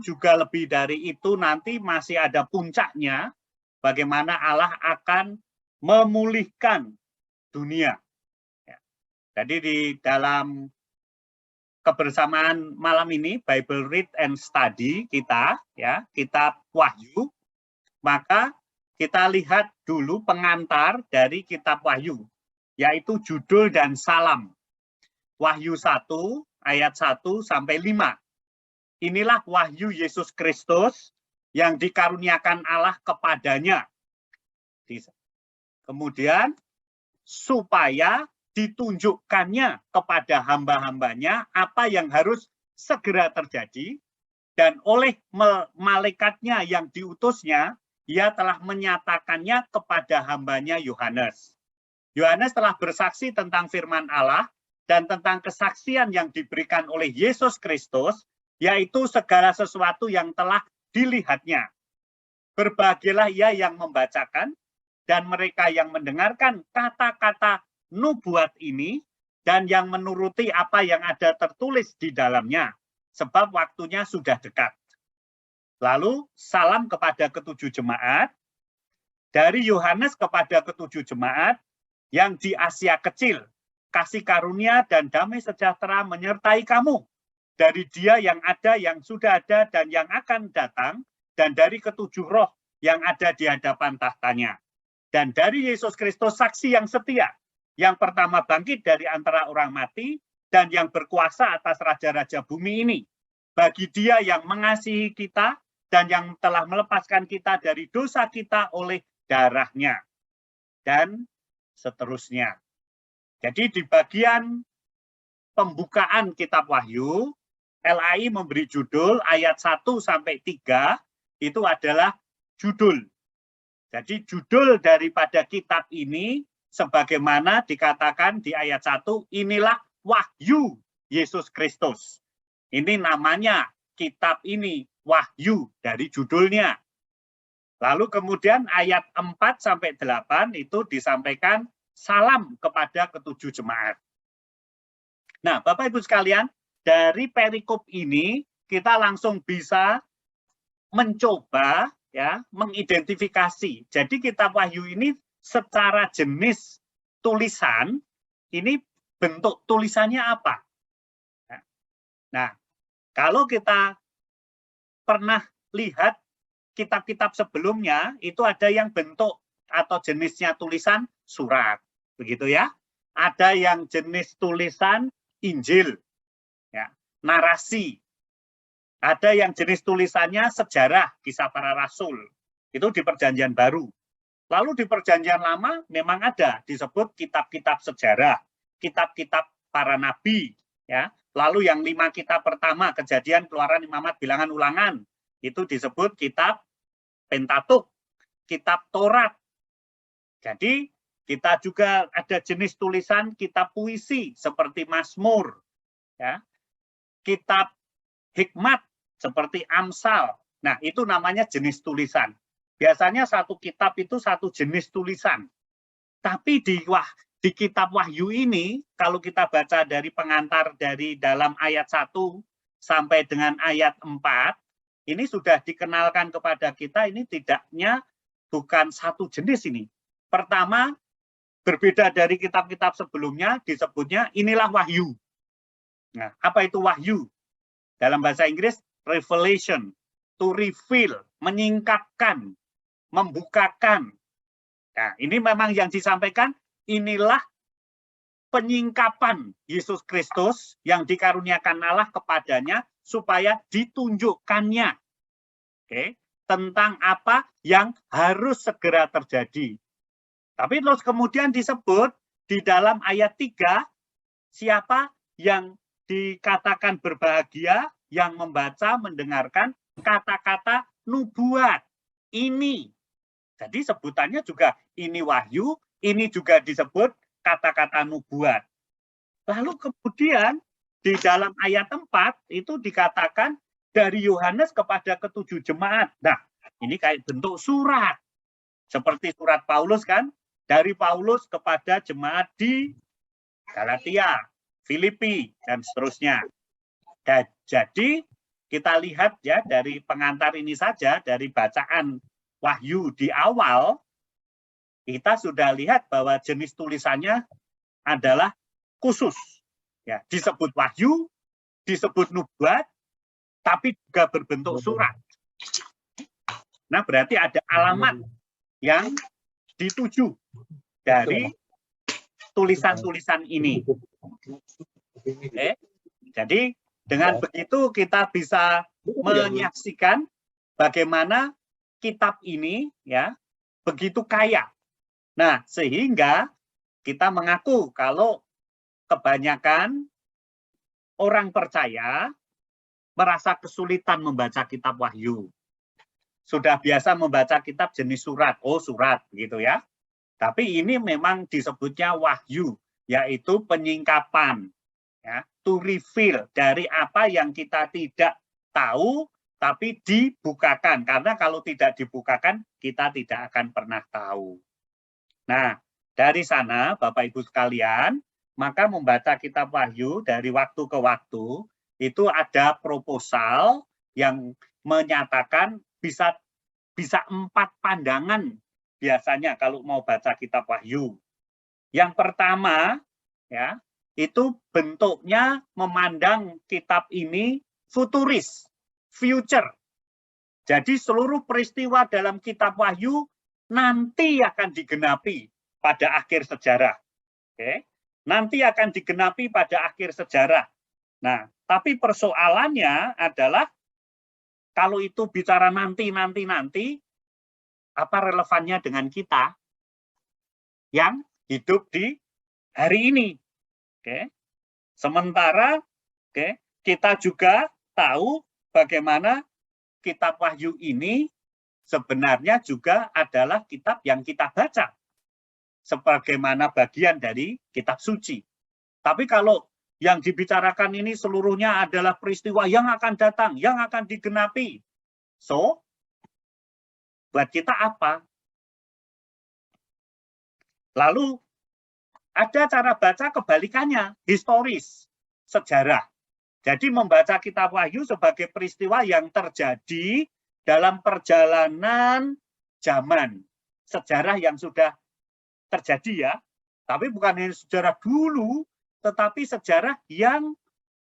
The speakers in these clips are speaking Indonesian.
juga lebih dari itu nanti masih ada puncaknya, bagaimana Allah akan memulihkan dunia. Ya. Jadi di dalam kebersamaan malam ini, Bible Read and Study kita, ya, kitab Wahyu, maka kita lihat dulu pengantar dari kitab Wahyu, yaitu judul dan salam. Wahyu 1 ayat 1 sampai 5. Inilah wahyu Yesus Kristus yang dikaruniakan Allah kepadanya. Kemudian supaya ditunjukkannya kepada hamba-hambanya apa yang harus segera terjadi, dan oleh malaikatnya yang diutusnya, ia telah menyatakannya kepada hambanya Yohanes. Yohanes telah bersaksi tentang firman Allah dan tentang kesaksian yang diberikan oleh Yesus Kristus, yaitu segala sesuatu yang telah dilihatnya. Berbahagialah ia yang membacakan dan mereka yang mendengarkan kata-kata nubuat ini dan yang menuruti apa yang ada tertulis di dalamnya, sebab waktunya sudah dekat. Lalu salam kepada ketujuh jemaat, dari Yohanes kepada ketujuh jemaat yang di Asia Kecil, kasih karunia dan damai sejahtera menyertai kamu, dari Dia yang ada, yang sudah ada, dan yang akan datang, dan dari ketujuh roh yang ada di hadapan tahtanya. Dan dari Yesus Kristus saksi yang setia, yang pertama bangkit dari antara orang mati, dan yang berkuasa atas raja-raja bumi ini. Bagi Dia yang mengasihi kita, dan yang telah melepaskan kita dari dosa kita oleh darahnya. Dan seterusnya. Jadi di bagian pembukaan kitab Wahyu, LAI memberi judul ayat 1 sampai 3 itu adalah judul. Jadi judul daripada kitab ini sebagaimana dikatakan di ayat 1, inilah Wahyu Yesus Kristus. Ini namanya kitab ini Wahyu dari judulnya. Lalu kemudian ayat 4 sampai 8 itu disampaikan salam kepada ketujuh jemaat. Nah, Bapak Ibu sekalian, dari perikop ini kita langsung bisa mencoba ya mengidentifikasi. Jadi kitab Wahyu ini secara jenis tulisan ini bentuk tulisannya apa? Nah, kalau kita pernah lihat kitab-kitab sebelumnya itu ada yang bentuk atau jenisnya tulisan surat, begitu ya. Ada yang jenis tulisan Injil. Ya, narasi. Ada yang jenis tulisannya sejarah, kisah para rasul. Itu di Perjanjian Baru. Lalu di Perjanjian Lama memang ada disebut kitab-kitab sejarah, kitab-kitab para nabi, ya. Lalu yang 5 kitab pertama, Kejadian, Keluaran, Imamat, Bilangan, Ulangan, itu disebut kitab Pentatuk, kitab Taurat. Jadi kita juga ada jenis tulisan kitab puisi seperti Mazmur, ya. Kitab hikmat seperti Amsal. Nah, itu namanya jenis tulisan. Biasanya satu kitab itu satu jenis tulisan. Tapi di kitab Wahyu ini, kalau kita baca dari pengantar dari dalam ayat 1 sampai dengan ayat 4, ini sudah dikenalkan kepada kita, ini tidaknya bukan satu jenis ini. Pertama, berbeda dari kitab-kitab sebelumnya, disebutnya inilah Wahyu. Nah, apa itu wahyu? Dalam bahasa Inggris, revelation, to reveal, menyingkapkan, membukakan. Nah, ini memang yang disampaikan, inilah penyingkapan Yesus Kristus yang dikaruniakan Allah kepadanya supaya ditunjukkannya. Oke, tentang apa yang harus segera terjadi. Tapi terus kemudian disebut di dalam ayat 3, siapa yang dikatakan berbahagia yang membaca, mendengarkan kata-kata nubuat ini. Jadi sebutannya juga ini wahyu, ini juga disebut kata-kata nubuat. Lalu kemudian di dalam ayat 4 itu dikatakan dari Yohanes kepada ketujuh jemaat. Nah, ini kayak bentuk surat. Seperti surat Paulus kan, dari Paulus kepada jemaat di Galatia, Filipi, dan seterusnya. Dan jadi kita lihat ya dari pengantar ini saja, dari bacaan Wahyu di awal, kita sudah lihat bahwa jenis tulisannya adalah khusus. Ya, disebut Wahyu, disebut nubuat, tapi juga berbentuk surat. Nah, berarti ada alamat yang dituju dari tulisan-tulisan ini. Oke. Jadi dengan begitu kita bisa menyaksikan bagaimana kitab ini ya begitu kaya. Nah, sehingga kita mengaku kalau kebanyakan orang percaya merasa kesulitan membaca kitab Wahyu. Sudah biasa membaca kitab jenis surat, oh surat gitu ya. Tapi ini memang disebutnya Wahyu, yaitu penyingkapan. Ya, to reveal dari apa yang kita tidak tahu tapi dibukakan, karena kalau tidak dibukakan kita tidak akan pernah tahu. Nah, dari sana Bapak Ibu sekalian, maka membaca kitab Wahyu dari waktu ke waktu itu ada proposal yang menyatakan bisa 4 pandangan biasanya kalau mau baca kitab Wahyu. Yang pertama ya, itu bentuknya memandang kitab ini futuris, future. Jadi seluruh peristiwa dalam kitab Wahyu nanti akan digenapi pada akhir sejarah. Oke. Nanti akan digenapi pada akhir sejarah. Nah, tapi persoalannya adalah kalau itu bicara nanti, apa relevannya dengan kita yang hidup di hari ini? Oke. Sementara kita juga tahu bagaimana kitab Wahyu ini sebenarnya juga adalah kitab yang kita baca sebagaimana bagian dari kitab suci. Tapi kalau yang dibicarakan ini seluruhnya adalah peristiwa yang akan datang, yang akan digenapi. So, buat kita apa? Lalu ada cara baca kebalikannya, historis, sejarah. Jadi membaca kitab Wahyu sebagai peristiwa yang terjadi dalam perjalanan zaman. Sejarah yang sudah terjadi ya. Tapi bukan hanya sejarah dulu, tetapi sejarah yang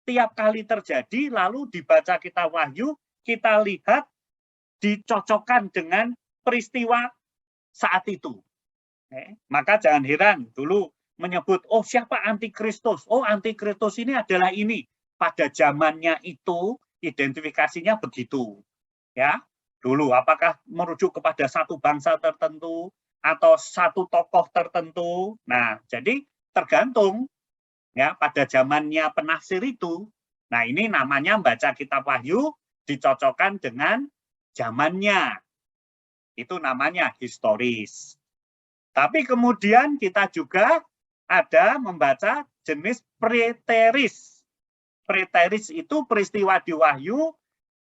tiap kali terjadi, lalu dibaca kitab Wahyu, kita lihat dicocokkan dengan peristiwa saat itu. Maka jangan heran dulu menyebut, oh siapa antikristus? Oh antikristus ini adalah ini. Pada zamannya itu identifikasinya begitu. Ya, dulu apakah merujuk kepada satu bangsa tertentu atau satu tokoh tertentu? Nah, jadi tergantung ya pada zamannya penafsir itu. Nah, ini namanya baca kitab Wahyu dicocokkan dengan zamannya. Itu namanya historis. Tapi kemudian kita juga ada membaca jenis preteris. Preteris itu peristiwa di Wahyu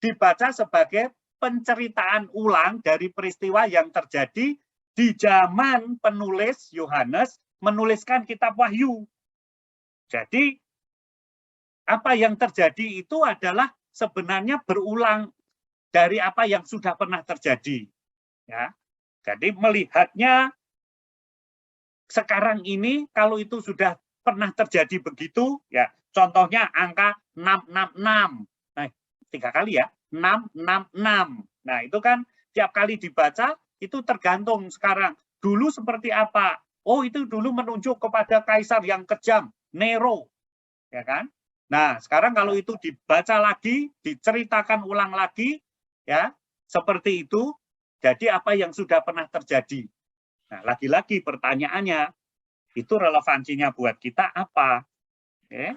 dibaca sebagai penceritaan ulang dari peristiwa yang terjadi di zaman penulis Yohanes menuliskan kitab Wahyu. Jadi apa yang terjadi itu adalah sebenarnya berulang dari apa yang sudah pernah terjadi. Ya. Jadi melihatnya sekarang ini kalau itu sudah pernah terjadi begitu, ya contohnya angka 666. Nah, 3 kali ya, 666. Nah, itu kan tiap kali dibaca itu tergantung sekarang. Dulu seperti apa? Oh, itu dulu menunjuk kepada kaisar yang kejam, Nero. Ya kan? Nah, sekarang kalau itu dibaca lagi, diceritakan ulang lagi, ya, seperti itu, jadi apa yang sudah pernah terjadi. Nah, lagi-lagi pertanyaannya, itu relevansinya buat kita apa? Oke.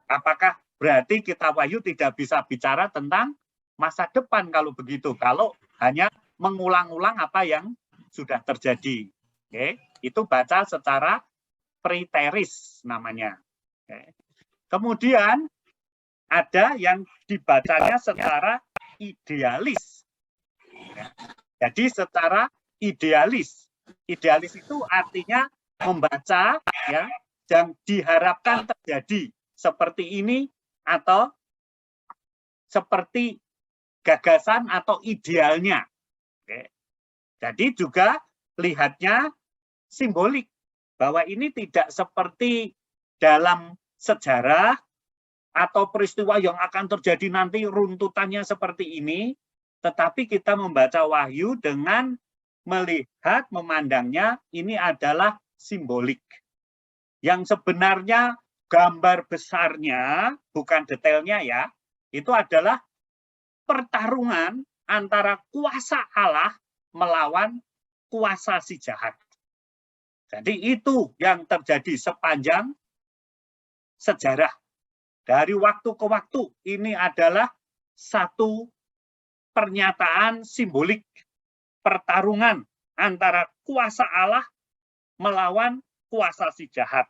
Apakah berarti kitab Wahyu tidak bisa bicara tentang masa depan kalau begitu? Kalau hanya mengulang-ulang apa yang sudah terjadi. Oke. Itu baca secara preteris namanya. Oke. Kemudian ada yang dibacanya secara idealis. Jadi secara idealis. Idealis itu artinya membaca ya yang diharapkan terjadi seperti ini atau seperti gagasan atau idealnya. Oke. Jadi juga lihatnya simbolik, bahwa ini tidak seperti dalam sejarah atau peristiwa yang akan terjadi nanti runtutannya seperti ini, tetapi kita membaca Wahyu dengan melihat, memandangnya ini adalah simbolik. Yang sebenarnya gambar besarnya, bukan detailnya ya, itu adalah pertarungan antara kuasa Allah melawan kuasa si jahat. Jadi itu yang terjadi sepanjang sejarah. Dari waktu ke waktu, ini adalah satu pernyataan simbolik pertarungan antara kuasa Allah melawan kuasa si jahat.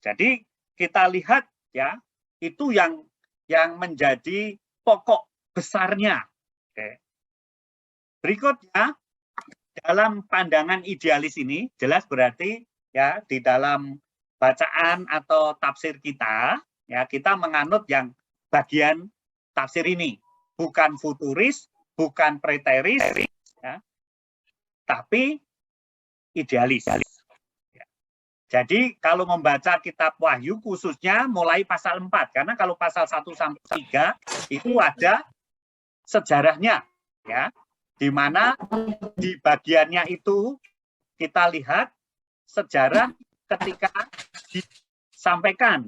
Jadi kita lihat ya, itu yang menjadi pokok besarnya. Oke. Berikutnya, dalam pandangan idealis ini, jelas berarti ya di dalam bacaan atau tafsir kita, ya kita menganut yang bagian tafsir ini, bukan futuris, bukan preteris, ya, tapi idealis. Ya. Jadi kalau membaca kitab Wahyu khususnya mulai pasal 4, karena kalau pasal 1 sampai 3 itu ada sejarahnya, ya, di mana di bagiannya itu kita lihat sejarah ketika disampaikan,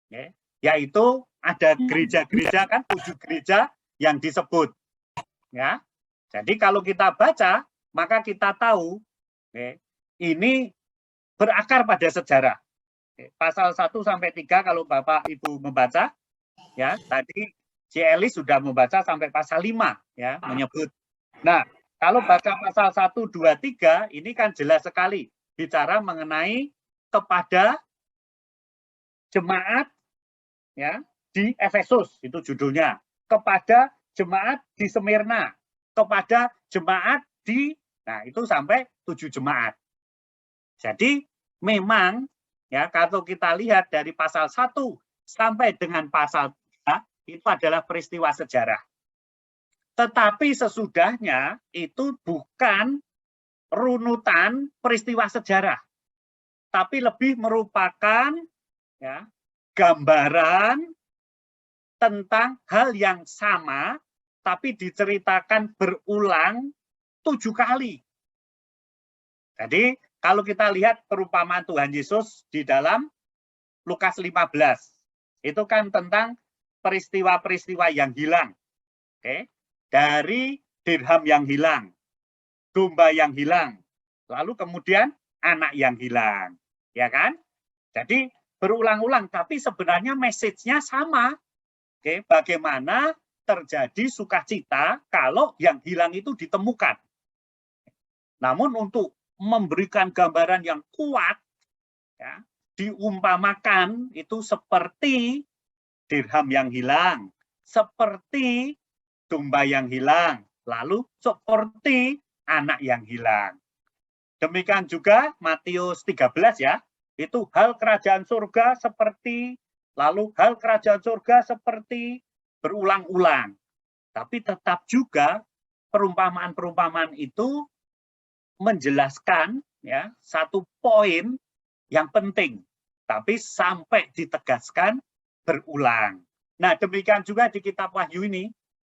ya, yaitu ada gereja-gereja, kan 7 gereja yang disebut, ya. Jadi kalau kita baca maka kita tahu, ya, ini berakar pada sejarah. Pasal 1 sampai 3 kalau Bapak Ibu membaca, ya tadi C. Ellis sudah membaca sampai pasal 5, ya, menyebut. Nah, kalau baca pasal 1, 2, 3, ini kan jelas sekali bicara mengenai kepada jemaat, ya, di Efesus, itu judulnya. Kepada jemaat di Smyrna, kepada jemaat di, nah itu sampai 7 jemaat. Jadi memang ya kalau kita lihat dari pasal 1 sampai dengan pasal 3 itu adalah peristiwa sejarah. Tetapi sesudahnya itu bukan runutan peristiwa sejarah, tapi lebih merupakan ya, gambaran tentang hal yang sama, tapi diceritakan berulang 7 kali. Jadi kalau kita lihat perumpamaan Tuhan Yesus di dalam Lukas 15, itu kan tentang peristiwa-peristiwa yang hilang. Oke. Dari dirham yang hilang, domba yang hilang, lalu kemudian anak yang hilang, ya kan? Jadi berulang-ulang, tapi sebenarnya message-nya sama. Oke, bagaimana terjadi sukacita kalau yang hilang itu ditemukan. Namun untuk memberikan gambaran yang kuat, ya, diumpamakan itu seperti dirham yang hilang, seperti domba yang hilang, lalu seperti anak yang hilang. Demikian juga Matius 13 ya, itu hal kerajaan surga seperti, lalu hal kerajaan surga seperti berulang-ulang. Tapi tetap juga perumpamaan-perumpamaan itu menjelaskan ya satu poin yang penting, tapi sampai ditegaskan berulang. Nah, demikian juga di kitab Wahyu ini,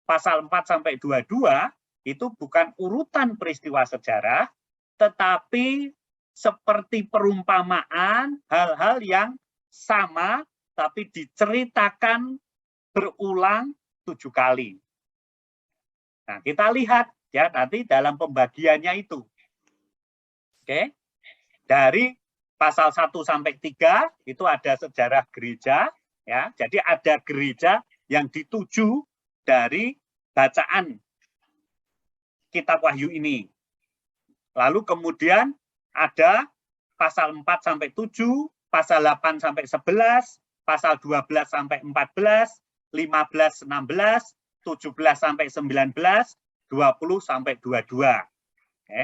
pasal 4 sampai 22 itu bukan urutan peristiwa sejarah, tetapi seperti perumpamaan hal-hal yang sama tapi diceritakan berulang 7 kali. Nah, kita lihat ya nanti dalam pembagiannya itu. Oke. Dari pasal 1 sampai 3 itu ada sejarah gereja ya. Jadi ada gereja yang dituju dari bacaan kitab Wahyu ini. Lalu kemudian ada pasal 4 sampai 7, pasal 8 sampai 11, pasal 12 sampai 14, 15 16, 17 sampai 19, 20 sampai 22. Oke.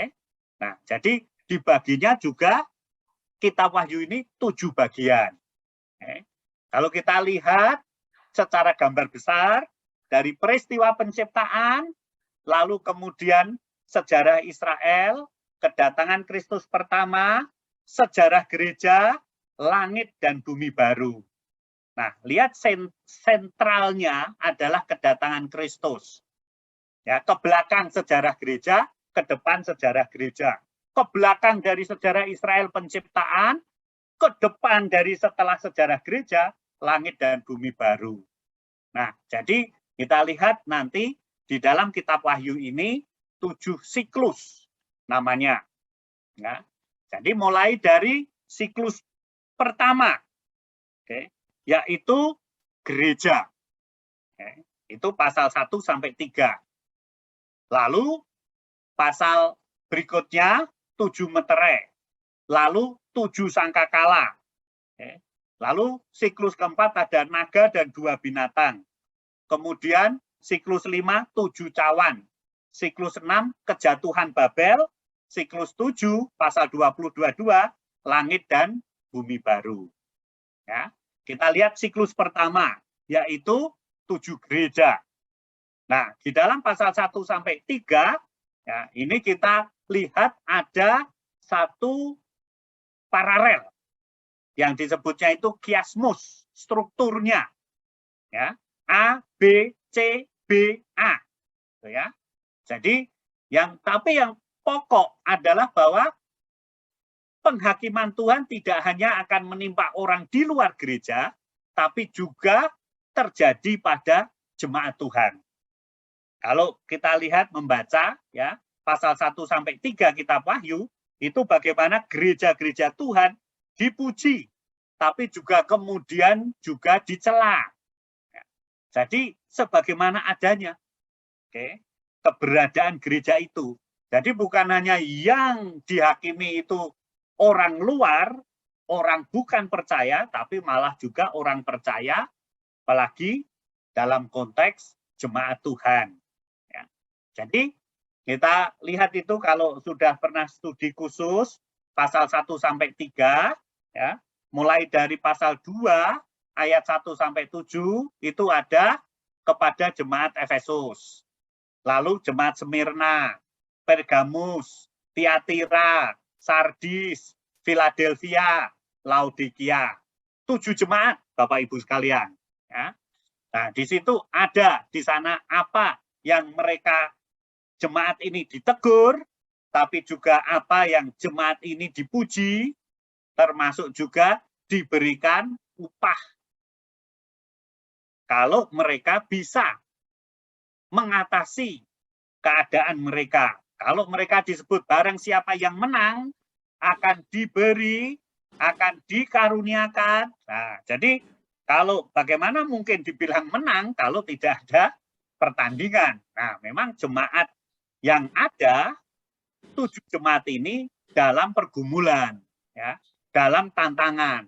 Nah, jadi dibaginya juga kitab Wahyu ini 7 bagian. Oke. Kalau kita lihat secara gambar besar dari peristiwa penciptaan, lalu kemudian sejarah Israel, kedatangan Kristus pertama, sejarah gereja, langit dan bumi baru. Nah, lihat sentralnya adalah kedatangan Kristus. Ya, ke belakang sejarah gereja, ke depan sejarah gereja. Ke belakang dari sejarah Israel penciptaan, ke depan dari setelah sejarah gereja, langit dan bumi baru. Nah, jadi kita lihat nanti di dalam kitab Wahyu ini 7 siklus namanya. Ya. Jadi mulai dari siklus pertama, yaitu gereja. Itu pasal 1 sampai 3. Lalu pasal berikutnya 7 meterai. Lalu 7 sangkakala. Lalu siklus keempat ada naga dan 2 binatang. Kemudian siklus 5 7 cawan. Siklus 6 kejatuhan Babel. Siklus 7 pasal 20-22 langit dan bumi baru. Ya. Kita lihat siklus pertama, yaitu 7 gereja. Nah, di dalam pasal 1 sampai 3, ya, ini kita lihat ada satu paralel yang disebutnya itu kiasmus, strukturnya. Ya, A, B, C, B, A. Ya. Jadi, yang pokok adalah bahwa penghakiman Tuhan tidak hanya akan menimpa orang di luar gereja, tapi juga terjadi pada jemaat Tuhan. Kalau kita lihat membaca ya pasal 1 sampai 3 kitab Wahyu, itu bagaimana gereja-gereja Tuhan dipuji, tapi juga kemudian juga dicela. Jadi sebagaimana adanya keberadaan gereja itu. Jadi bukan hanya yang dihakimi itu orang luar, orang bukan percaya, tapi malah juga orang percaya, apalagi dalam konteks jemaat Tuhan. Ya. Jadi kita lihat itu kalau sudah pernah studi khusus, pasal 1 sampai 3, ya, mulai dari pasal 2, ayat 1 sampai 7, itu ada kepada jemaat Efesus. Lalu jemaat Smyrna, Pergamus, Tiatira, Sardis, Philadelphia, Laodikia. 7 jemaat, Bapak Ibu sekalian. Ya. Nah, di situ ada di sana apa yang mereka jemaat ini ditegur, tapi juga apa yang jemaat ini dipuji, termasuk juga diberikan upah. Kalau mereka bisa mengatasi keadaan mereka. Kalau mereka disebut barang siapa yang menang, akan diberi, akan dikaruniakan. Nah, jadi kalau bagaimana mungkin dibilang menang kalau tidak ada pertandingan. Nah, memang jemaat yang ada, 7 jemaat ini dalam pergumulan, ya, dalam tantangan.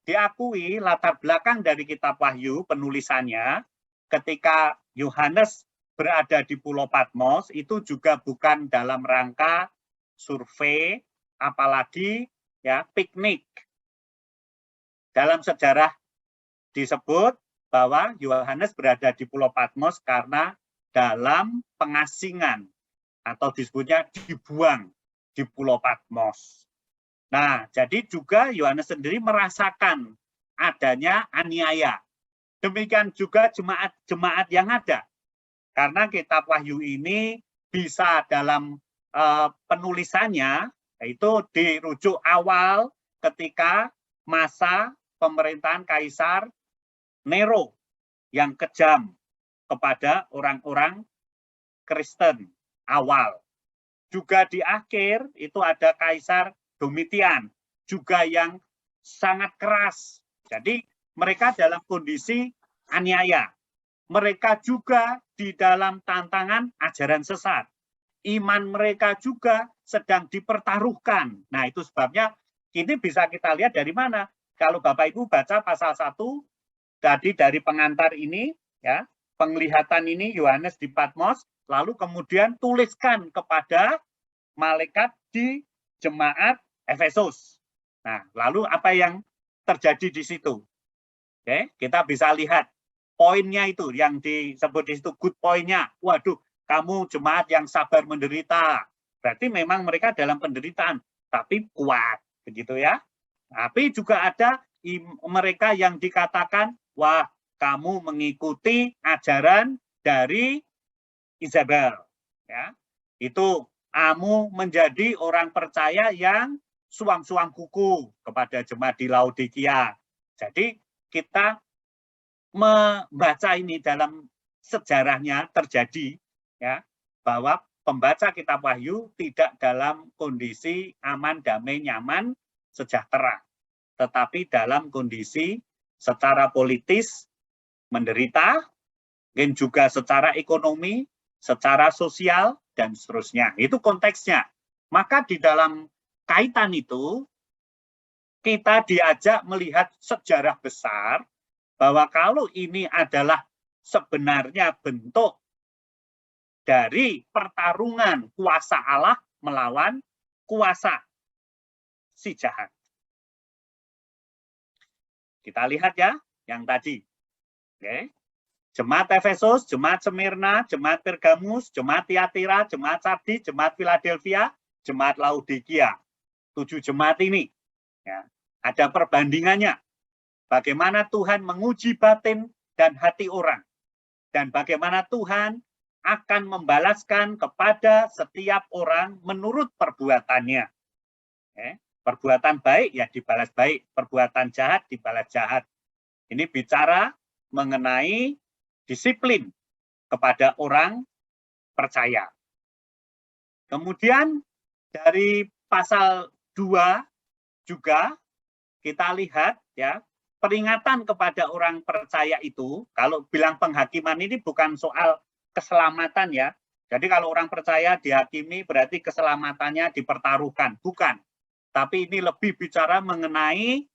Diakui latar belakang dari kitab Wahyu penulisannya ketika Yohanes berada di Pulau Patmos itu juga bukan dalam rangka survei, apalagi ya piknik. Dalam sejarah disebut bahwa Yohanes berada di Pulau Patmos karena dalam pengasingan atau disebutnya dibuang di Pulau Patmos. Nah, jadi juga Yohanes sendiri merasakan adanya aniaya. Demikian juga jemaat-jemaat yang ada. Karena kitab Wahyu ini bisa dalam penulisannya, itu dirujuk awal ketika masa pemerintahan Kaisar Nero yang kejam kepada orang-orang Kristen awal. Juga di akhir itu ada Kaisar Domitian, juga yang sangat keras. Jadi mereka dalam kondisi aniaya. Mereka juga di dalam tantangan ajaran sesat. Iman mereka juga sedang dipertaruhkan. Nah, itu sebabnya ini bisa kita lihat dari mana? Kalau Bapak Ibu baca pasal 1, tadi dari pengantar ini, ya, penglihatan ini Yohanes di Patmos, lalu kemudian tuliskan kepada malaikat di jemaat Efesus. Nah, lalu apa yang terjadi di situ? Oke, kita bisa lihat. poinnya itu yang disebut di situ good poinnya. Waduh, kamu jemaat yang sabar menderita. Berarti memang mereka dalam penderitaan, tapi kuat, begitu ya. Tapi juga ada mereka yang dikatakan, wah, kamu mengikuti ajaran dari Isabel, ya. Itu kamu menjadi orang percaya yang suam-suam kuku kepada jemaat di Laodikia. Jadi kita membaca ini dalam sejarahnya terjadi, ya, bahwa pembaca kitab Wahyu tidak dalam kondisi aman, damai, nyaman, sejahtera, tetapi dalam kondisi secara politis menderita, dan juga secara ekonomi, secara sosial, dan seterusnya. Itu konteksnya. Maka di dalam kaitan itu, kita diajak melihat sejarah besar, bahwa kalau ini adalah sebenarnya bentuk dari pertarungan kuasa Allah melawan kuasa si jahat. Kita lihat ya, yang tadi. Oke. Jemaat Efesus, jemaat Smyrna, jemaat Pergamus, jemaat Tiatira, jemaat Sardis, jemaat Philadelphia, jemaat Laodikia. 7 jemaat ini. Ya, ada perbandingannya. Bagaimana Tuhan menguji batin dan hati orang. Dan bagaimana Tuhan akan membalaskan kepada setiap orang menurut perbuatannya. Perbuatan baik ya dibalas baik, perbuatan jahat dibalas jahat. Ini bicara mengenai disiplin kepada orang percaya. Kemudian dari pasal 2 juga kita lihat ya, peringatan kepada orang percaya itu, kalau bilang penghakiman ini bukan soal keselamatan ya. Jadi kalau orang percaya dihakimi berarti keselamatannya dipertaruhkan, bukan. Tapi ini lebih bicara mengenai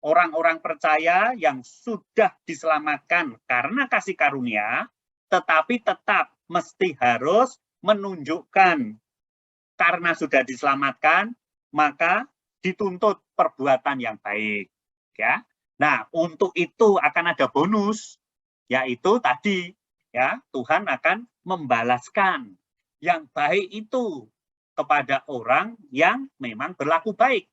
orang-orang percaya yang sudah diselamatkan karena kasih karunia, tetapi tetap mesti harus menunjukkan karena sudah diselamatkan, maka dituntut perbuatan yang baik. Ya. Nah, untuk itu akan ada bonus, yaitu tadi ya Tuhan akan membalaskan yang baik itu kepada orang yang memang berlaku baik.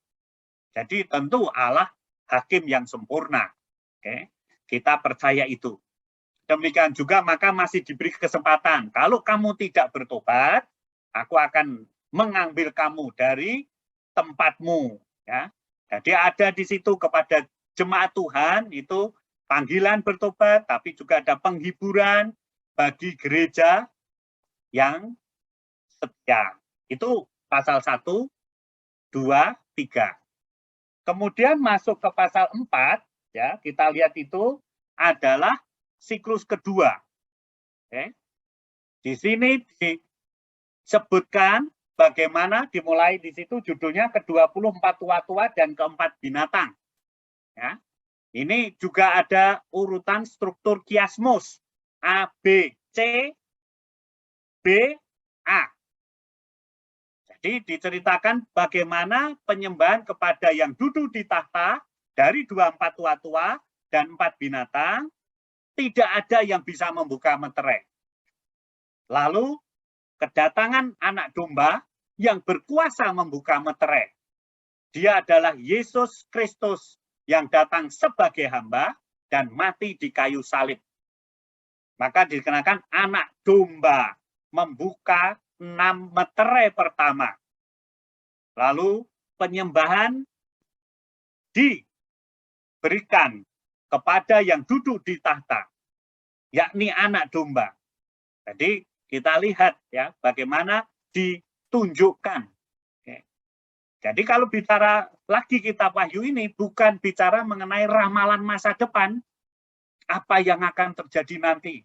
Jadi tentu Allah hakim yang sempurna. Oke. Kita percaya itu. Demikian juga maka masih diberi kesempatan. Kalau kamu tidak bertobat, aku akan mengambil kamu dari tempatmu. Ya. Jadi ada di situ kepada jemaat Tuhan itu panggilan bertobat, tapi juga ada penghiburan bagi gereja yang setia. Itu pasal 1, 2, 3. Kemudian masuk ke pasal 4, ya, kita lihat itu adalah siklus kedua. Oke. Di sini disebutkan bagaimana dimulai di situ judulnya ke-24 tua-tua dan ke-4 binatang. Ya. Ini juga ada urutan struktur kiasmos A, B, C, B, A. Jadi diceritakan bagaimana penyembahan kepada yang duduk di tahta dari 24 tua-tua dan 4 binatang, tidak ada yang bisa membuka meterai. Lalu kedatangan anak domba yang berkuasa membuka meterai. Dia adalah Yesus Kristus yang datang sebagai hamba dan mati di kayu salib. Maka dikenakan anak domba membuka 6 meterai pertama. Lalu penyembahan diberikan kepada yang duduk di tahta, yakni anak domba. Jadi kita lihat ya bagaimana ditunjukkan. Jadi kalau bicara lagi kitab Wahyu ini bukan bicara mengenai ramalan masa depan, apa yang akan terjadi nanti.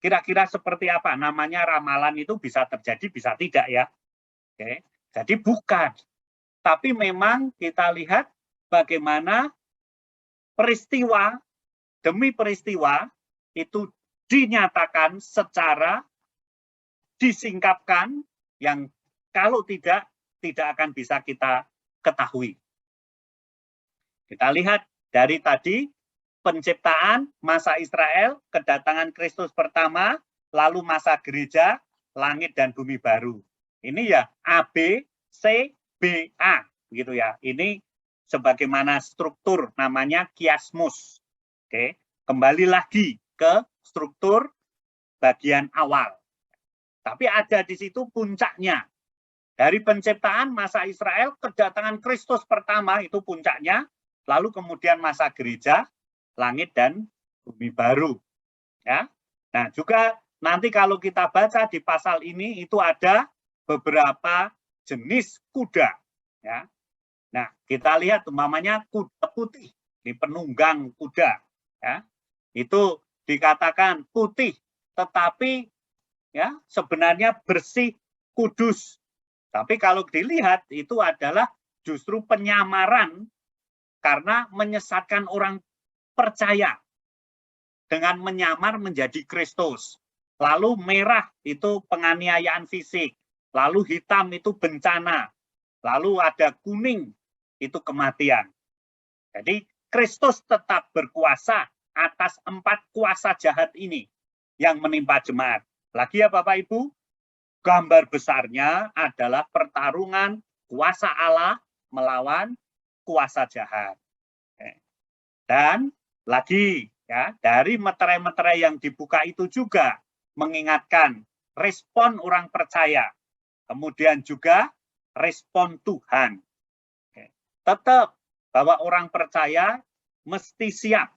Kira-kira seperti apa? Namanya ramalan itu bisa terjadi, bisa tidak ya. Oke. Jadi bukan. Tapi memang kita lihat bagaimana peristiwa demi peristiwa itu dinyatakan secara disingkapkan yang kalau tidak akan bisa kita ketahui. Kita lihat dari tadi penciptaan, masa Israel, kedatangan Kristus pertama, lalu masa gereja, langit dan bumi baru. Ini ya A, B, C, B, A. Gitu ya. Ini sebagaimana struktur namanya kiasmus. Oke. Kembali lagi ke struktur bagian awal. Tapi ada di situ puncaknya. Dari penciptaan masa Israel, kedatangan Kristus pertama itu puncaknya, lalu kemudian masa gereja, langit dan bumi baru. Ya. Nah, juga nanti kalau kita baca di pasal ini itu ada beberapa jenis kuda. Ya. Nah, kita lihat umpamanya kuda putih, ini penunggang kuda. Ya. Itu dikatakan putih, tetapi ya sebenarnya bersih, kudus. Tapi kalau dilihat itu adalah justru penyamaran karena menyesatkan orang percaya dengan menyamar menjadi Kristus. Lalu merah itu penganiayaan fisik, lalu hitam itu bencana, lalu ada kuning itu kematian. Jadi Kristus tetap berkuasa atas 4 kuasa jahat ini yang menimpa jemaat. Lagi ya Bapak Ibu, gambar besarnya adalah pertarungan kuasa Allah melawan kuasa jahat. Dan lagi ya, dari meterai-meterai yang dibuka itu juga mengingatkan respon orang percaya. Kemudian juga respon Tuhan. Tetap bahwa orang percaya mesti siap.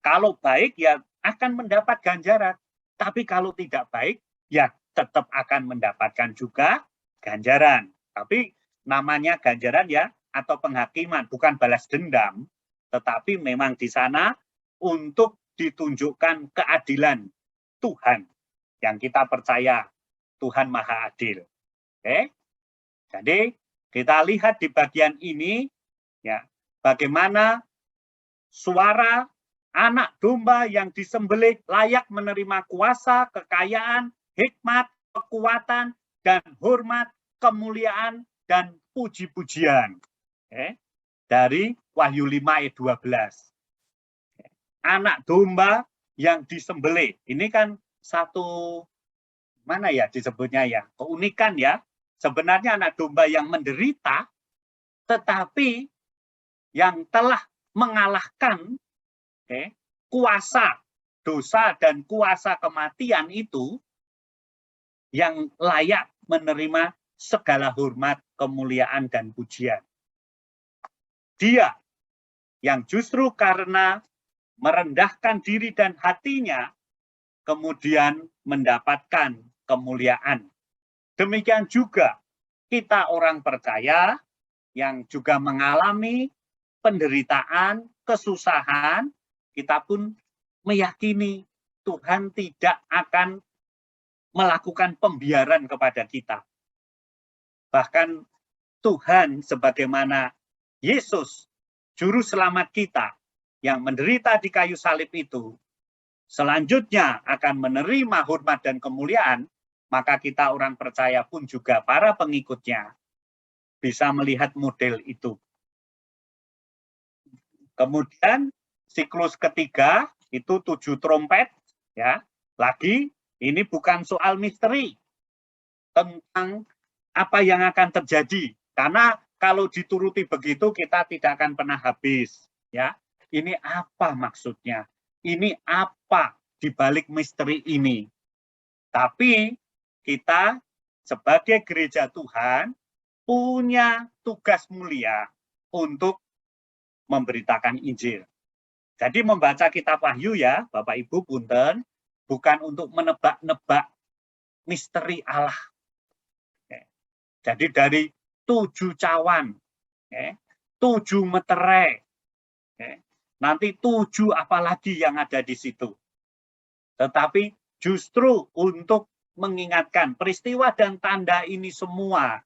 Kalau baik ya akan mendapat ganjaran. Tapi kalau tidak baik ya tetap akan mendapatkan juga ganjaran. Tapi namanya ganjaran ya atau penghakiman, bukan balas dendam, tetapi memang di sana untuk ditunjukkan keadilan Tuhan yang kita percaya Tuhan Maha Adil. Oke? Jadi kita lihat di bagian ini ya bagaimana suara anak domba yang disembelih layak menerima kuasa, kekayaan, hikmat, kekuatan, dan hormat, kemuliaan, dan puji-pujian. Dari Wahyu 5 ayat 12. Anak domba yang disembelih. Ini kan satu, mana ya disebutnya ya, keunikan ya. Sebenarnya anak domba yang menderita, tetapi yang telah mengalahkan kuasa dosa dan kuasa kematian itu yang layak menerima segala hormat, kemuliaan, dan pujian. Dia yang justru karena merendahkan diri dan hatinya, kemudian mendapatkan kemuliaan. Demikian juga kita orang percaya yang juga mengalami penderitaan, kesusahan, kita pun meyakini Tuhan tidak akan melakukan pembiaran kepada kita. Bahkan Tuhan sebagaimana Yesus, juru selamat kita, yang menderita di kayu salib itu, selanjutnya akan menerima hormat dan kemuliaan, maka kita orang percaya pun juga para pengikutnya bisa melihat model itu. Kemudian siklus ketiga itu 7 trompet, ya. Lagi ini bukan soal misteri tentang apa yang akan terjadi, karena kalau dituruti begitu kita tidak akan pernah habis, ya. Ini apa maksudnya? Ini apa di balik misteri ini? Tapi kita sebagai gereja Tuhan punya tugas mulia untuk memberitakan Injil. Jadi membaca kitab Wahyu ya, Bapak Ibu punten, bukan untuk menebak-nebak misteri Allah. Jadi dari 7 cawan, 7 meterai, nanti 7 apalagi yang ada di situ. Tetapi justru untuk mengingatkan peristiwa dan tanda ini semua,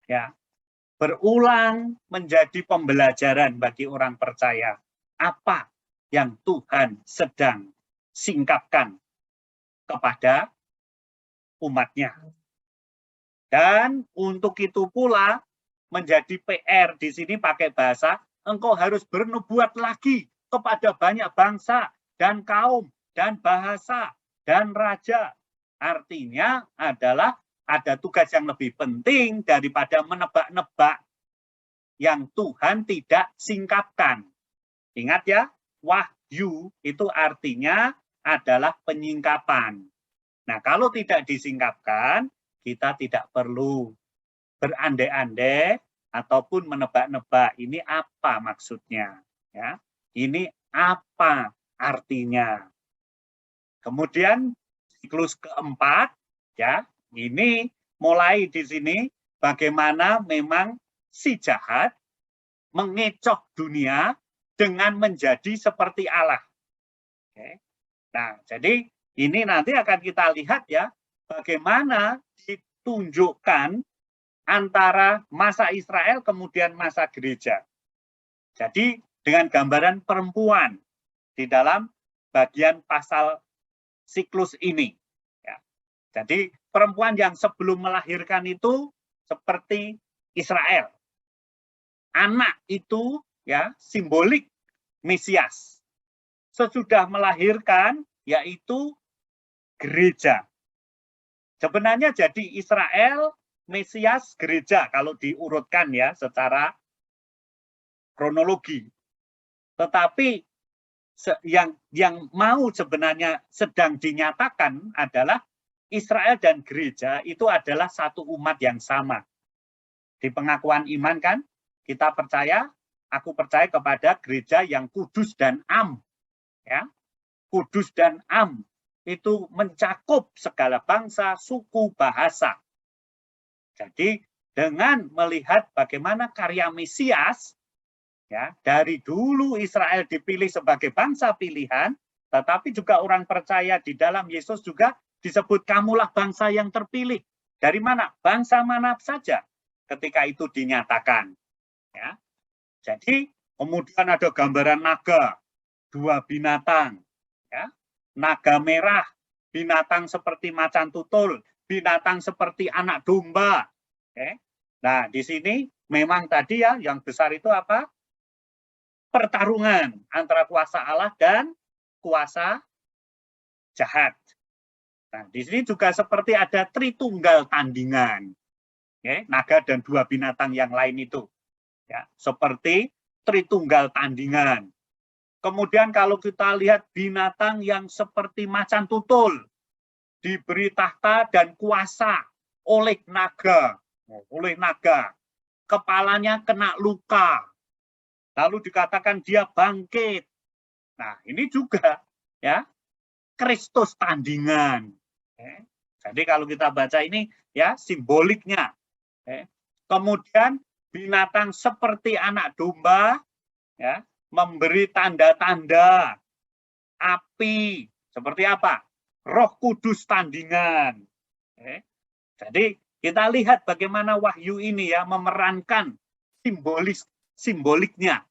ya, berulang menjadi pembelajaran bagi orang percaya. Apa yang Tuhan sedang singkapkan kepada umatnya. Dan untuk itu pula menjadi PR di sini pakai bahasa, engkau harus bernubuat lagi kepada banyak bangsa dan kaum dan bahasa dan raja. Artinya adalah ada tugas yang lebih penting daripada menebak-nebak yang Tuhan tidak singkapkan. Ingat ya, wahyu itu artinya adalah penyingkapan. Nah, kalau tidak disingkapkan, kita tidak perlu berandai-andai ataupun menebak-nebak ini apa maksudnya, ya. Ini apa artinya. Kemudian siklus keempat, ya, ini mulai di sini bagaimana memang si jahat mengecoh dunia dengan menjadi seperti Allah. Oke. Nah, jadi ini nanti akan kita lihat ya, bagaimana ditunjukkan antara masa Israel kemudian masa gereja. Jadi dengan gambaran perempuan di dalam bagian pasal siklus ini. Ya. Jadi perempuan yang sebelum melahirkan itu seperti Israel. Anak itu ya simbolik Mesias. Sesudah melahirkan yaitu gereja. Sebenarnya jadi Israel, Mesias, gereja kalau diurutkan ya secara kronologi. Tetapi yang mau sebenarnya sedang dinyatakan adalah Israel dan gereja itu adalah satu umat yang sama. Di pengakuan iman kan kita percaya, aku percaya kepada gereja yang kudus dan am. Ya, kudus dan am itu mencakup segala bangsa, suku, bahasa. Jadi dengan melihat bagaimana karya Mesias, ya dari dulu Israel dipilih sebagai bangsa pilihan, tetapi juga orang percaya di dalam Yesus juga disebut kamulah bangsa yang terpilih. Dari mana? Bangsa mana saja ketika itu dinyatakan. Ya. Jadi kemudian ada gambaran naga, 2 binatang, ya. Naga merah, binatang seperti macan tutul, binatang seperti anak domba. Okay. Nah, di sini memang tadi ya yang besar itu apa? Pertarungan antara kuasa Allah dan kuasa jahat. Nah, di sini juga seperti ada tritunggal tandingan. Okay. Naga dan 2 binatang yang lain itu. Ya, seperti tritunggal tandingan. Kemudian kalau kita lihat binatang yang seperti macan tutul, diberi tahta dan kuasa oleh naga, kepalanya kena luka, lalu dikatakan dia bangkit. Nah, ini juga ya Kristus tandingan. Jadi kalau kita baca ini ya simboliknya. Kemudian binatang seperti anak domba, ya. Memberi tanda-tanda api. Seperti apa? Roh Kudus tandingan. Jadi kita lihat bagaimana wahyu ini ya memerankan simboliknya.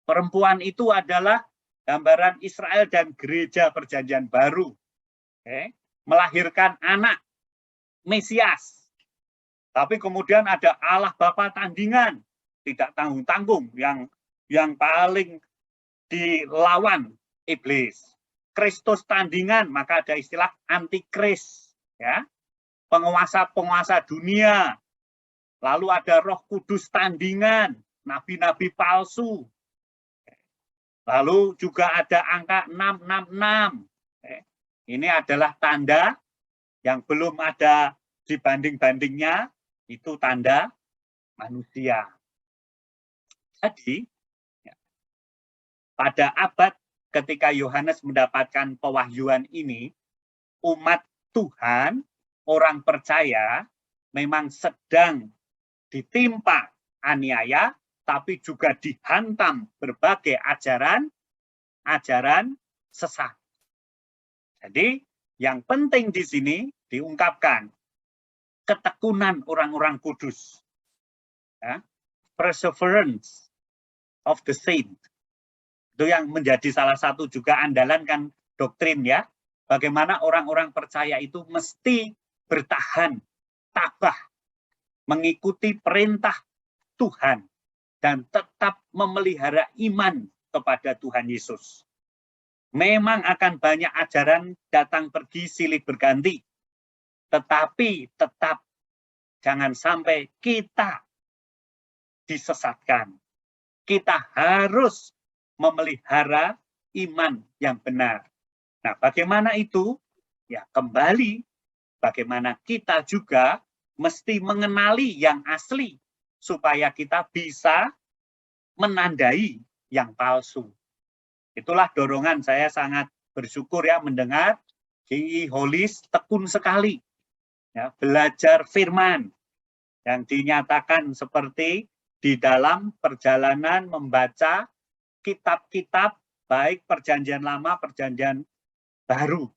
Perempuan itu adalah gambaran Israel dan gereja perjanjian baru. Melahirkan anak Mesias. Tapi kemudian ada Allah Bapa tandingan. Tidak tanggung-tanggung yang paling dilawan iblis. Kristus tandingan, maka ada istilah antikris, ya. Penguasa-penguasa dunia. Lalu ada Roh Kudus tandingan, nabi-nabi palsu. Lalu juga ada angka 666. Ini adalah tanda yang belum ada dibanding-bandingnya, itu tanda manusia. Jadi pada abad ketika Yohanes mendapatkan pewahyuan ini, umat Tuhan, orang percaya, memang sedang ditimpa aniaya, tapi juga dihantam berbagai ajaran sesat. Jadi yang penting di sini diungkapkan ketekunan orang-orang kudus, ya, perseverance of the saint. Itu yang menjadi salah satu juga andalan kan doktrin ya. Bagaimana orang-orang percaya itu mesti bertahan, tabah, mengikuti perintah Tuhan, dan tetap memelihara iman kepada Tuhan Yesus. Memang akan banyak ajaran datang pergi silih berganti, tetapi tetap jangan sampai kita disesatkan. Kita harus memelihara iman yang benar. Nah, bagaimana itu? Ya, kembali bagaimana kita juga mesti mengenali yang asli supaya kita bisa menandai yang palsu. Itulah dorongan saya sangat bersyukur ya mendengar G.I. Hollis tekun sekali ya, belajar firman yang dinyatakan seperti di dalam perjalanan membaca kitab-kitab baik perjanjian lama, perjanjian baru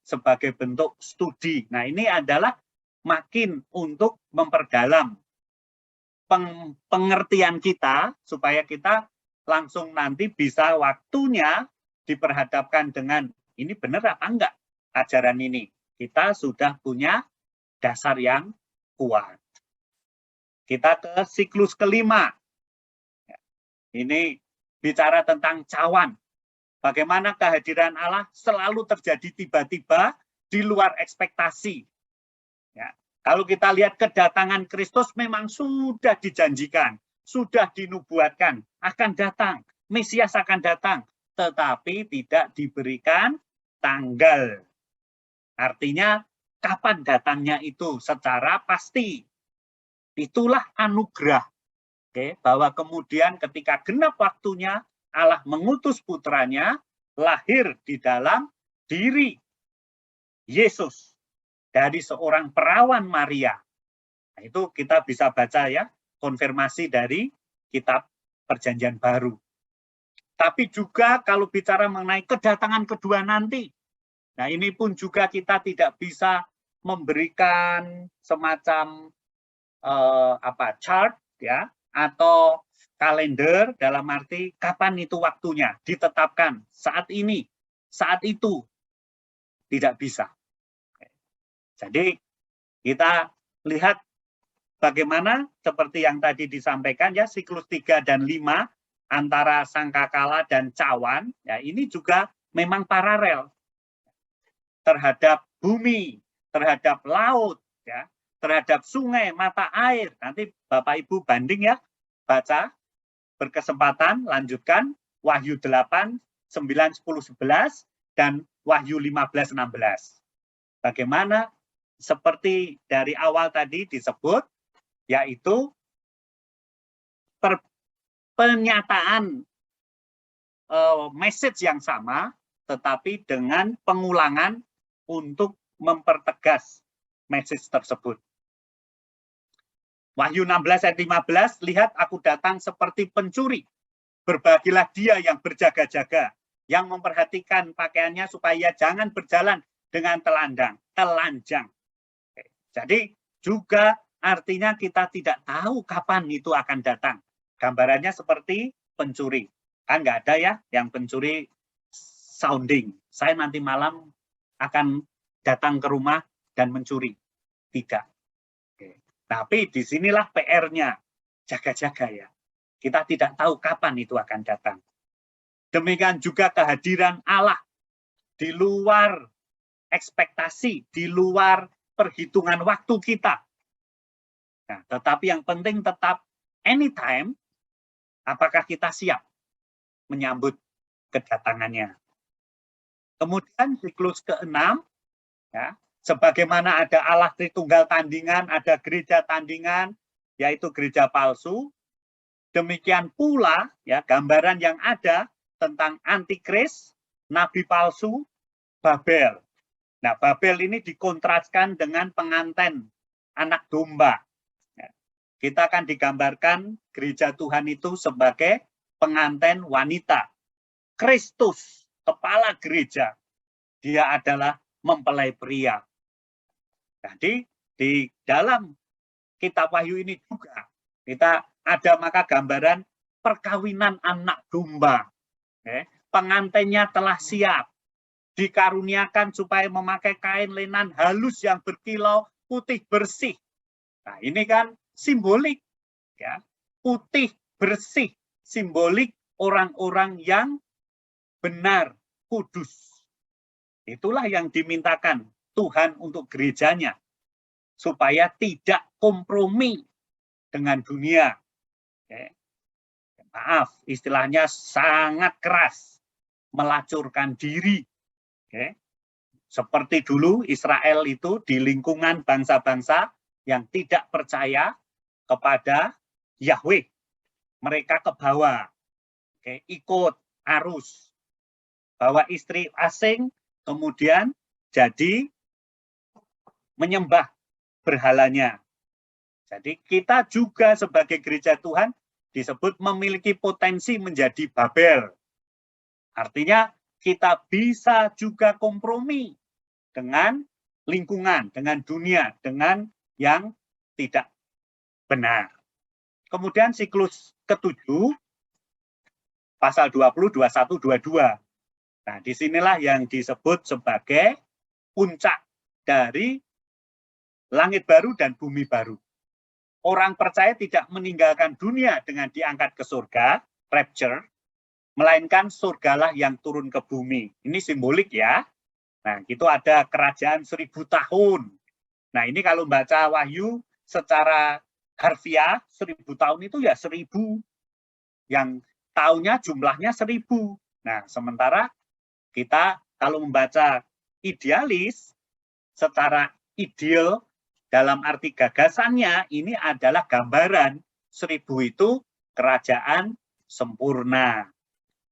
sebagai bentuk studi. Nah, ini adalah makin untuk memperdalam pengertian kita supaya kita langsung nanti bisa waktunya diperhadapkan dengan ini benar apa enggak ajaran ini. Kita sudah punya dasar yang kuat. Kita ke siklus kelima. Ini bicara tentang cawan. Bagaimana kehadiran Allah selalu terjadi tiba-tiba di luar ekspektasi. Ya. Kalau kita lihat kedatangan Kristus memang sudah dijanjikan, sudah dinubuatkan, akan datang, Mesias akan datang, tetapi tidak diberikan tanggal. Artinya kapan datangnya itu secara pasti. Itulah anugerah. Bahwa kemudian ketika genap waktunya, Allah mengutus putranya lahir di dalam diri Yesus dari seorang perawan Maria. Nah, itu kita bisa baca ya, konfirmasi dari kitab Perjanjian Baru. Tapi juga kalau bicara mengenai kedatangan kedua nanti, nah ini pun juga kita tidak bisa memberikan semacam chart ya atau kalender dalam arti kapan itu waktunya ditetapkan saat ini, saat itu tidak bisa. Jadi kita lihat bagaimana seperti yang tadi disampaikan ya siklus 3 dan 5 antara sangkakala dan cawan ya ini juga memang paralel terhadap bumi, terhadap laut ya, terhadap sungai, mata air. Nanti Bapak Ibu banding ya, baca berkesempatan lanjutkan Wahyu 8, 9, 10, 11 dan Wahyu 15, 16. Bagaimana seperti dari awal tadi disebut yaitu pernyataan message yang sama tetapi dengan pengulangan untuk mempertegas message tersebut. Wahyu 16 ayat 15, lihat aku datang seperti pencuri. Berbahagialah dia yang berjaga-jaga, yang memperhatikan pakaiannya supaya jangan berjalan dengan telanjang. Jadi juga artinya kita tidak tahu kapan itu akan datang. Gambarannya seperti pencuri. Kan nggak ada ya yang pencuri sounding. Saya nanti malam akan datang ke rumah dan mencuri. Tidak. Tapi disinilah PR-nya, jaga-jaga ya. Kita tidak tahu kapan itu akan datang. Demikian juga kehadiran Allah di luar ekspektasi, di luar perhitungan waktu kita. Nah, tetapi yang penting tetap anytime, apakah kita siap menyambut kedatangannya. Kemudian siklus ke-6, ya, sebagaimana ada Allah Tritunggal tandingan, ada gereja tandingan, yaitu gereja palsu. Demikian pula ya gambaran yang ada tentang antikris, nabi palsu, Babel. Nah, Babel ini dikontraskan dengan pengantin anak domba. Kita akan digambarkan gereja Tuhan itu sebagai pengantin wanita. Kristus, kepala gereja, dia adalah mempelai pria. Jadi di dalam kitab Wahyu ini juga kita ada maka gambaran perkawinan anak domba. Pengantinnya telah siap, dikaruniakan supaya memakai kain lenan halus yang berkilau putih bersih. Nah ini kan simbolik, ya, putih bersih, simbolik orang-orang yang benar, kudus. Itulah yang dimintakan Tuhan untuk gerejanya, supaya tidak kompromi dengan dunia. Oke. Maaf, istilahnya sangat keras, melacurkan diri. Oke. Seperti dulu Israel itu di lingkungan bangsa-bangsa yang tidak percaya kepada Yahweh. Mereka ke bawah, oke, ikut arus, bawa istri asing, kemudian jadi menyembah berhalanya. Jadi kita juga sebagai gereja Tuhan disebut memiliki potensi menjadi Babel. Artinya kita bisa juga kompromi dengan lingkungan, dengan dunia, dengan yang tidak benar. Kemudian siklus ketujuh, pasal 20, 21, 22. Nah, disinilah yang disebut sebagai puncak dari langit baru dan bumi baru. Orang percaya tidak meninggalkan dunia dengan diangkat ke surga, rapture, melainkan surgalah yang turun ke bumi. Ini simbolik ya. Nah, itu ada kerajaan 1000 tahun. Nah, ini kalau baca Wahyu secara harfiah, 1000 tahun itu ya 1000. Yang tahunnya jumlahnya 1000. Nah, sementara kita kalau membaca idealis, secara ideal, dalam arti gagasannya, ini adalah gambaran 1000 itu kerajaan sempurna.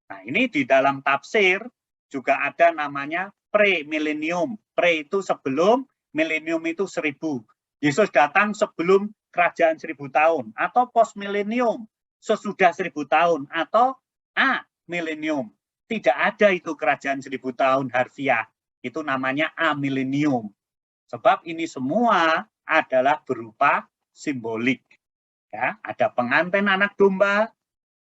Nah, ini di dalam tafsir juga ada namanya pre-millennium. Pre itu sebelum, millennium itu 1000. Yesus datang sebelum kerajaan 1000 tahun, atau post-millennium, sesudah 1000 tahun, atau a-millennium. Tidak ada itu kerajaan 1000 tahun harfiah. Itu namanya a-millennium. Sebab ini semua adalah berupa simbolik. Ya, ada pengantin anak domba,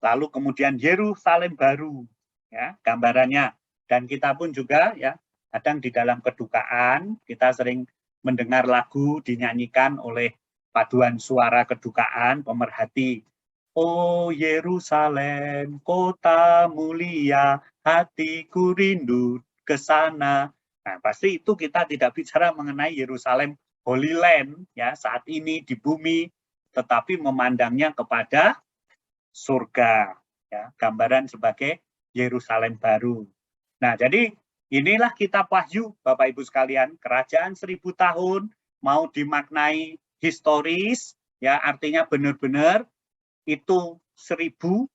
lalu kemudian Yerusalem baru. Ya, gambarannya. Dan kita pun juga ya, kadang di dalam kedukaan kita sering mendengar lagu dinyanyikan oleh paduan suara kedukaan pemerhati. Oh Yerusalem, kota mulia, hatiku rindu ke sana. Nah, pasti itu kita tidak bicara mengenai Yerusalem Holy Land ya saat ini di bumi, tetapi memandangnya kepada surga. Ya, gambaran sebagai Yerusalem baru. Nah, jadi inilah kitab Wahyu, Bapak Ibu sekalian, kerajaan 1000 tahun mau dimaknai historis, ya artinya benar-benar itu 1000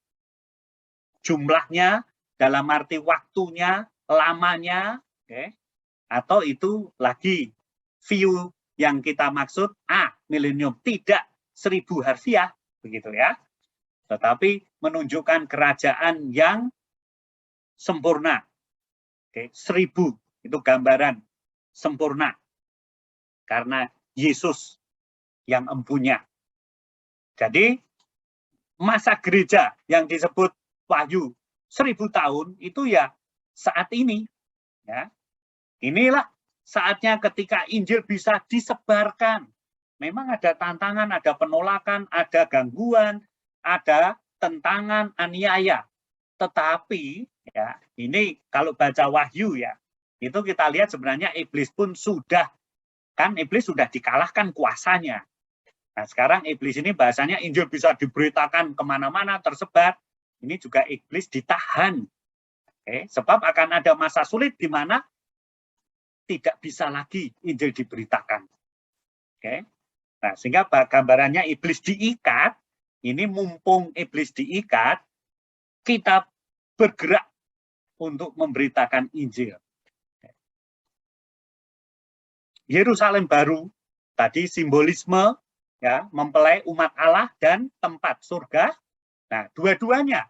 jumlahnya dalam arti waktunya, lamanya, okay? Atau itu lagi view yang kita maksud milenium, tidak 1000 harfiah, begitu ya. Tetapi menunjukkan kerajaan yang sempurna. Oke, 1000 itu gambaran sempurna karena Yesus yang empunya. Jadi masa gereja yang disebut Wahyu 1000 tahun itu ya saat ini. Ya. Inilah saatnya ketika Injil bisa disebarkan. Memang ada tantangan, ada penolakan, ada gangguan, ada tentangan, aniaya. Tetapi ya ini kalau baca Wahyu ya, itu kita lihat sebenarnya iblis pun sudah, kan iblis sudah dikalahkan kuasanya. Nah sekarang iblis ini bahasanya Injil bisa diberitakan kemana-mana, tersebar. Ini juga iblis ditahan. Sebab akan ada masa sulit di mana tidak bisa lagi Injil diberitakan. Nah sehingga gambarannya iblis diikat, ini mumpung iblis diikat, kita bergerak untuk memberitakan Injil. Yerusalem baru, tadi simbolisme, ya, mempelai umat Allah dan tempat surga. Nah, dua-duanya.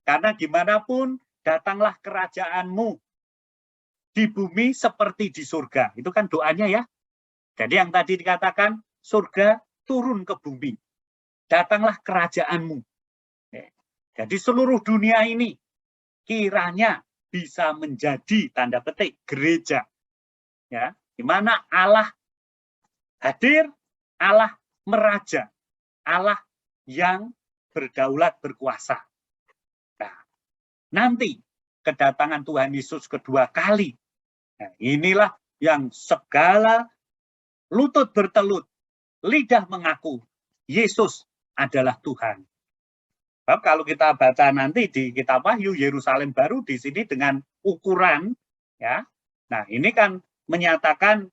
Karena gimana pun datanglah kerajaanmu di bumi seperti di surga. Itu kan doanya ya. Jadi yang tadi dikatakan surga turun ke bumi. Datanglah kerajaanmu. Jadi seluruh dunia ini kiranya bisa menjadi tanda petik gereja. Ya, di mana Allah hadir, Allah meraja, Allah yang berdaulat berkuasa. nanti kedatangan Tuhan Yesus kedua kali. Nah, inilah yang segala lutut bertelut, lidah mengaku Yesus adalah Tuhan. Sebab kalau kita baca nanti di kitab Wahyu, Yerusalem baru di sini dengan ukuran, ya. Nah, ini kan menyatakan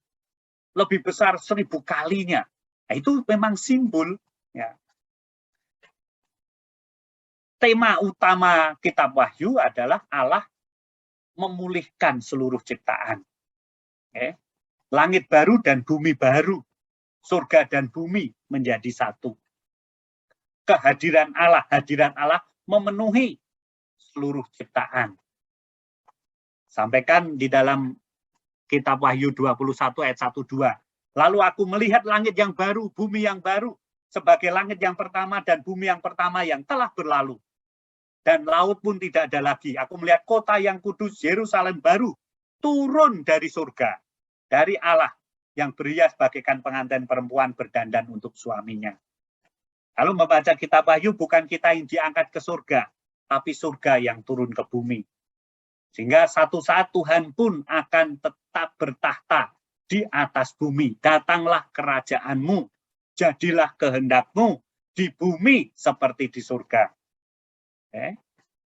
lebih besar 1000 kalinya. Nah, itu memang simbol, ya. Tema utama kitab Wahyu adalah Allah memulihkan seluruh ciptaan. Okay. Langit baru dan bumi baru, surga dan bumi menjadi satu. Hadiran Allah memenuhi seluruh ciptaan. Sampaikan di dalam kitab Wahyu 21 ayat 1-2. Lalu aku melihat langit yang baru, bumi yang baru, sebagai langit yang pertama dan bumi yang pertama yang telah berlalu. Dan laut pun tidak ada lagi. Aku melihat kota yang kudus, Yerusalem baru, turun dari surga, dari Allah, yang berhias bagaikan pengantin perempuan berdandan untuk suaminya. Kalau membaca kitab Wahyu, bukan kita yang diangkat ke surga, tapi surga yang turun ke bumi. Sehingga satu saat Tuhan pun akan tetap bertahta di atas bumi. Datanglah kerajaanmu, jadilah kehendakmu di bumi seperti di surga.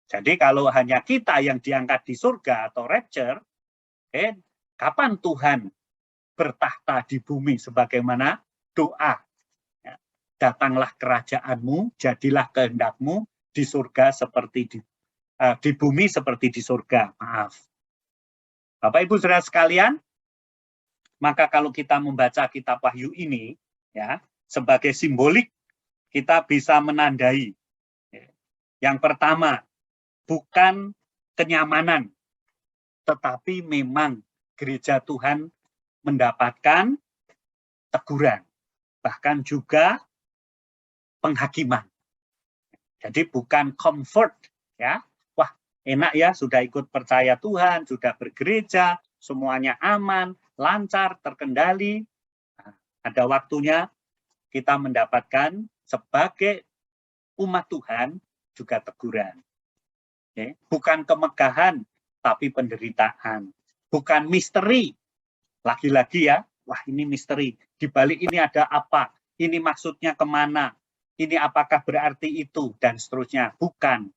Jadi kalau hanya kita yang diangkat di surga atau rapture, kapan Tuhan bertahta di bumi sebagaimana doa? Datanglah kerajaanmu, jadilah kehendakmu di surga seperti di bumi seperti di surga. Maaf. Bapak Ibu Saudara sekalian, maka kalau kita membaca kitab Wahyu ini, ya, sebagai simbolik, kita bisa menandai. Yang pertama, bukan kenyamanan, tetapi memang gereja Tuhan mendapatkan teguran, bahkan juga penghakiman. Jadi bukan comfort, ya, wah enak ya sudah ikut percaya Tuhan, sudah bergereja, semuanya aman, lancar, terkendali. Nah, ada waktunya kita mendapatkan sebagai umat Tuhan juga teguran. Bukan kemegahan, tapi penderitaan. Bukan misteri. Lagi-lagi ya, wah ini misteri. Di balik ini ada apa? Ini maksudnya kemana? Ini apakah berarti itu? Dan seterusnya. Bukan.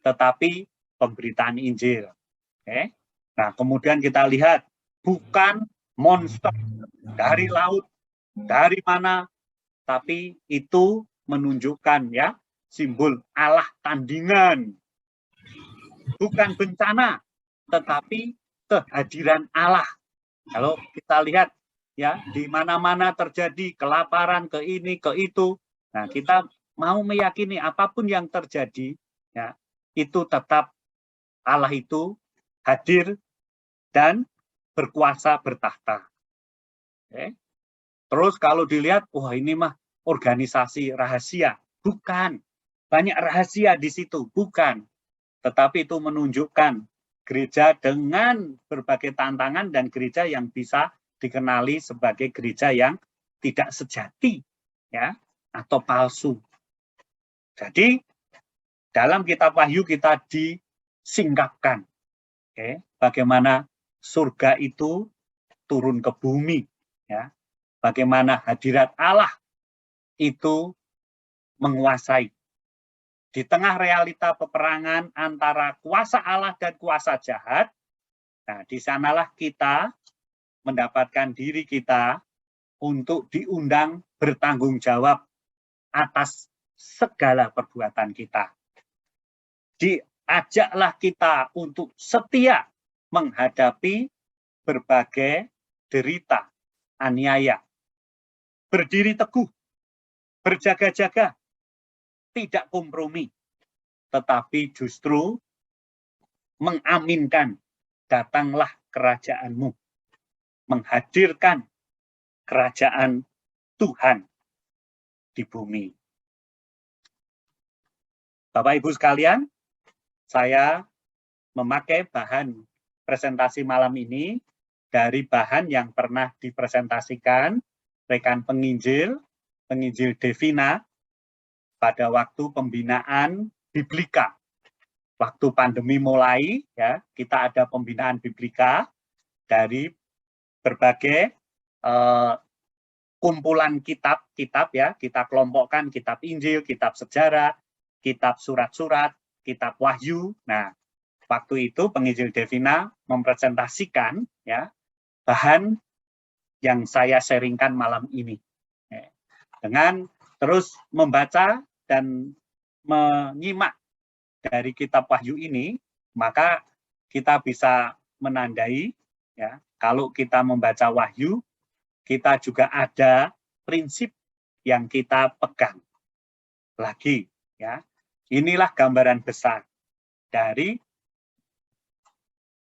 Tetapi pemberitaan Injil. Nah, kemudian kita lihat, bukan monster dari laut, dari mana, tapi itu menunjukkan ya, simbol Allah tandingan. Bukan bencana, tetapi kehadiran Allah. Kalau kita lihat ya, di mana-mana terjadi kelaparan, ke ini, ke itu. Nah, kita mau meyakini apapun yang terjadi, ya, itu tetap Allah itu hadir dan berkuasa bertahta. Terus kalau dilihat, wah ini mah organisasi rahasia. Bukan. Banyak rahasia di situ. Bukan. Tetapi itu menunjukkan gereja dengan berbagai tantangan dan gereja yang bisa dikenali sebagai gereja yang tidak sejati, ya, atau palsu. Jadi dalam kitab Wahyu kita disingkapkan, bagaimana surga itu turun ke bumi, ya, bagaimana hadirat Allah itu menguasai. Di tengah realita peperangan antara kuasa Allah dan kuasa jahat, nah di sanalah kita mendapatkan diri kita untuk diundang bertanggung jawab atas segala perbuatan kita. Diajaklah kita untuk setia menghadapi berbagai derita, aniaya, berdiri teguh, berjaga-jaga, tidak kompromi, tetapi justru mengaminkan datanglah kerajaanmu, menghadirkan kerajaan Tuhan di bumi. Bapak Ibu sekalian, saya memakai bahan presentasi malam ini dari bahan yang pernah dipresentasikan rekan penginjil Devina, pada waktu pembinaan Biblika waktu pandemi mulai, ya, kita ada pembinaan biblika dari berbagai kumpulan kitab-kitab, ya, kita kelompokkan kitab Injil, kitab sejarah, kitab surat-surat, kitab Wahyu. Nah, waktu itu penginjil Devina mempresentasikan, ya, bahan yang saya sharingkan malam ini. Dengan terus membaca dan menyimak dari kitab Wahyu ini, maka kita bisa menandai, ya, kalau kita membaca Wahyu, kita juga ada prinsip yang kita pegang. Lagi, ya, inilah gambaran besar dari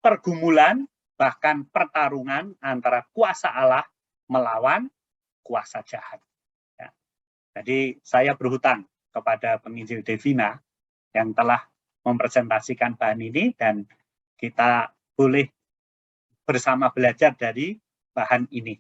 pergumulan, bahkan pertarungan antara kuasa Allah melawan kuasa jahat. Ya. Jadi saya berhutang kepada penginjil Devina yang telah mempresentasikan bahan ini, dan kita boleh bersama belajar dari bahan ini.